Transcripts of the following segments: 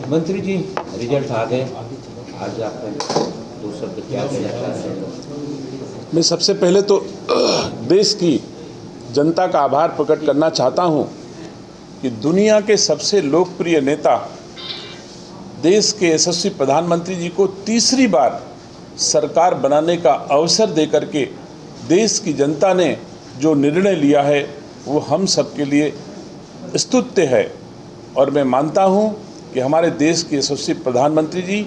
मंत्री जी, रिजल्ट आ गए, आज आपने दो शब्द क्या कहना चाहते हैं? मैं सबसे पहले तो देश की जनता का आभार प्रकट करना चाहता हूं कि दुनिया के सबसे लोकप्रिय नेता, देश के यशस्वी प्रधानमंत्री जी को तीसरी बार सरकार बनाने का अवसर देकर के देश की जनता ने जो निर्णय लिया है वो हम सबके लिए स्तुत्य है। और मैं मानता हूं कि हमारे देश के यशस्वी प्रधानमंत्री जी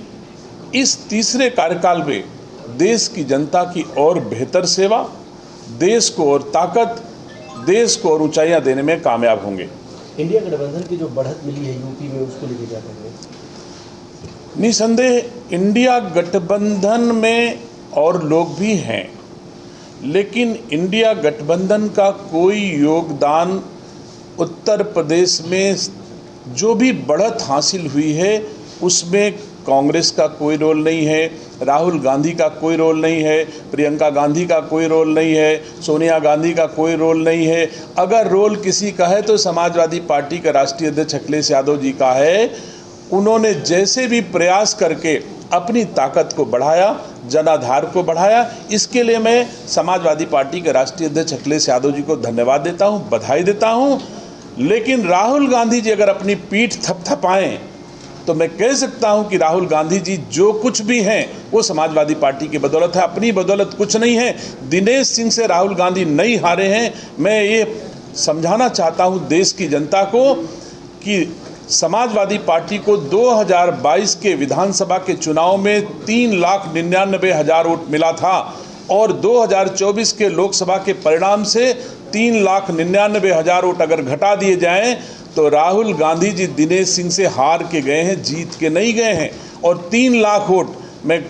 इस तीसरे कार्यकाल में देश की जनता की और बेहतर सेवा, देश को और ताकत, देश को और ऊंचाइयां देने में कामयाब होंगे। इंडिया गठबंधन की जो बढ़त मिली है यूपी में, उसको लेकर क्या कहेंगे? निसंदेह इंडिया गठबंधन में और लोग भी हैं, लेकिन इंडिया गठबंधन का कोई योगदान उत्तर प्रदेश में जो भी बढ़त हासिल हुई है उसमें कांग्रेस का कोई रोल नहीं है, राहुल गांधी का कोई रोल नहीं है, प्रियंका गांधी का कोई रोल नहीं है, सोनिया गांधी का कोई रोल नहीं है। अगर रोल किसी का है तो समाजवादी पार्टी का राष्ट्रीय अध्यक्ष अखिलेश यादव जी का है। उन्होंने जैसे भी प्रयास करके अपनी ताकत को बढ़ाया, जनाधार को बढ़ाया, इसके लिए मैं समाजवादी पार्टी के राष्ट्रीय अध्यक्ष अखिलेश यादव जी को धन्यवाद देता हूँ, बधाई देता हूँ। लेकिन राहुल गांधी जी अगर अपनी पीठ थपथपाएं तो मैं कह सकता हूं कि राहुल गांधी जी जो कुछ भी हैं वो समाजवादी पार्टी की बदौलत है, अपनी बदौलत कुछ नहीं है। दिनेश सिंह से राहुल गांधी नहीं हारे हैं। मैं ये समझाना चाहता हूं देश की जनता को कि समाजवादी पार्टी को 2022 के विधानसभा के चुनाव में 3,99,000 वोट मिला था और 2024 के लोकसभा के परिणाम से 3,99,000 वोट अगर घटा दिए जाएं तो राहुल गांधी जी दिनेश सिंह से हार के गए हैं, जीत के नहीं गए हैं। और 3 लाख वोट मैं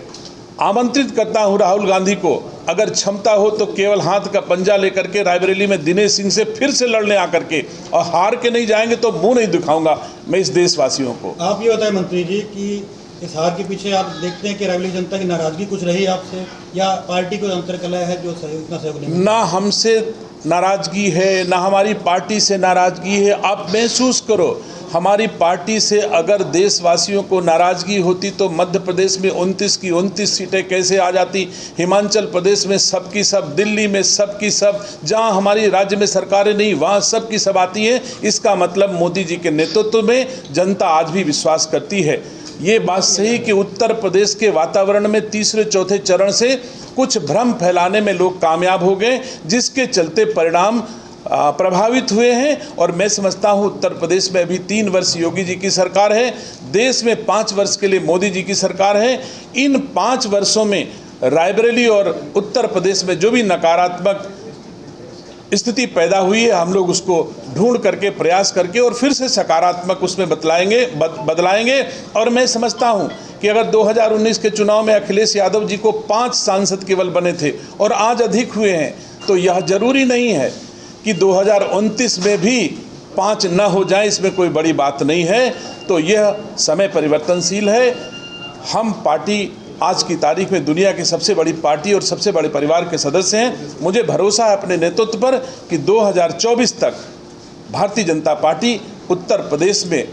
आमंत्रित करता हूं राहुल गांधी को, अगर क्षमता हो तो केवल हाथ का पंजा लेकर के रायबरेली में दिनेश सिंह से फिर से लड़ने आकर के, और हार के नहीं जाएंगे तो मुंह नहीं दिखाऊंगा मैं इस देशवासियों को। आप ये बताएं मंत्री जी कि इस हार के पीछे आप देखते हैं कि रायबरेली जनता की नाराजगी कुछ रही आपसे, या पार्टी को अंतरकलह है जो इतना सहयोग नहीं? ना हमसे नाराजगी है, ना हमारी पार्टी से नाराजगी है। आप महसूस करो, हमारी पार्टी से अगर देशवासियों को नाराजगी होती तो मध्य प्रदेश में 29 की 29 सीटें कैसे आ जाती, हिमाचल प्रदेश में सब की सब, दिल्ली में सब की सब, जहां हमारी राज्य में सरकारें नहीं वहां सब की सब आती हैं। इसका मतलब मोदी जी के नेतृत्व में जनता आज भी विश्वास करती है। ये बात सही कि उत्तर प्रदेश के वातावरण में तीसरे चौथे चरण से कुछ भ्रम फैलाने में लोग कामयाब हो गए, जिसके चलते परिणाम प्रभावित हुए हैं। और मैं समझता हूं उत्तर प्रदेश में अभी 3 वर्ष योगी जी की सरकार है, देश में 5 वर्ष के लिए मोदी जी की सरकार है। इन 5 वर्षों में रायबरेली और उत्तर प्रदेश में जो भी नकारात्मक स्थिति पैदा हुई है, हम लोग उसको ढूंढ करके, प्रयास करके और फिर से सकारात्मक उसमें बदलाएंगे। और मैं समझता हूं कि अगर 2019 के चुनाव में अखिलेश यादव जी को 5 सांसद केवल बने थे और आज अधिक हुए हैं, तो यह जरूरी नहीं है कि 2029 में भी 5 न हो जाए, इसमें कोई बड़ी बात नहीं है। तो यह समय परिवर्तनशील है। हम पार्टी आज की तारीख में दुनिया की सबसे बड़ी पार्टी और सबसे बड़े परिवार के सदस्य हैं। मुझे भरोसा है अपने नेतृत्व पर कि 2024 तक भारतीय जनता पार्टी उत्तर प्रदेश में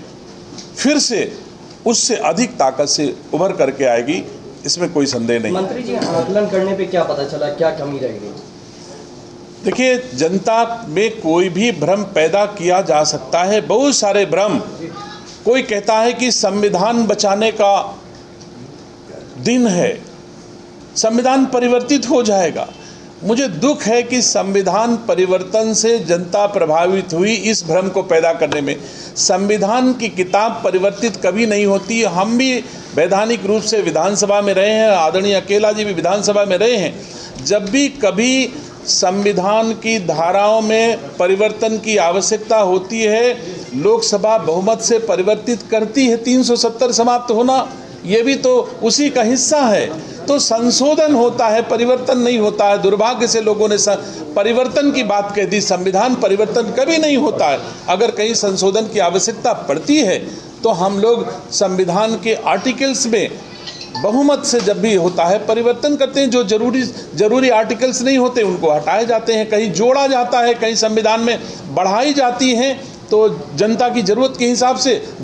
फिर से उससे अधिक ताकत से उभर करके आएगी, इसमें कोई संदेह नहीं। मंत्री जी, आकलन करने पे क्या पता चला, क्या कमी रह गई? देखिए, जनता में कोई भी भ्रम पैदा किया जा सकता है, बहुत सारे भ्रम। कोई कहता है कि संविधान बचाने का दिन है, संविधान परिवर्तित हो जाएगा। मुझे दुख है कि संविधान परिवर्तन से जनता प्रभावित हुई, इस भ्रम को पैदा करने में। संविधान की किताब परिवर्तित कभी नहीं होती। हम भी वैधानिक रूप से विधानसभा में रहे हैं, आदरणीय अकेला जी भी विधानसभा में रहे हैं। जब भी कभी संविधान की धाराओं में परिवर्तन की आवश्यकता होती है, लोकसभा बहुमत से परिवर्तित करती है। 370 समाप्त होना ये भी तो उसी का हिस्सा है। तो संशोधन होता है, परिवर्तन नहीं होता है। दुर्भाग्य से लोगों ने परिवर्तन की बात कह दी, संविधान परिवर्तन कभी नहीं होता है। अगर कहीं संशोधन की आवश्यकता पड़ती है तो हम लोग संविधान के आर्टिकल्स में बहुमत से जब भी होता है परिवर्तन करते हैं। जो जरूरी आर्टिकल्स नहीं होते उनको हटाए जाते हैं, कहीं जोड़ा जाता है, कहीं संविधान में बढ़ाई जाती हैं। तो जनता की ज़रूरत के हिसाब से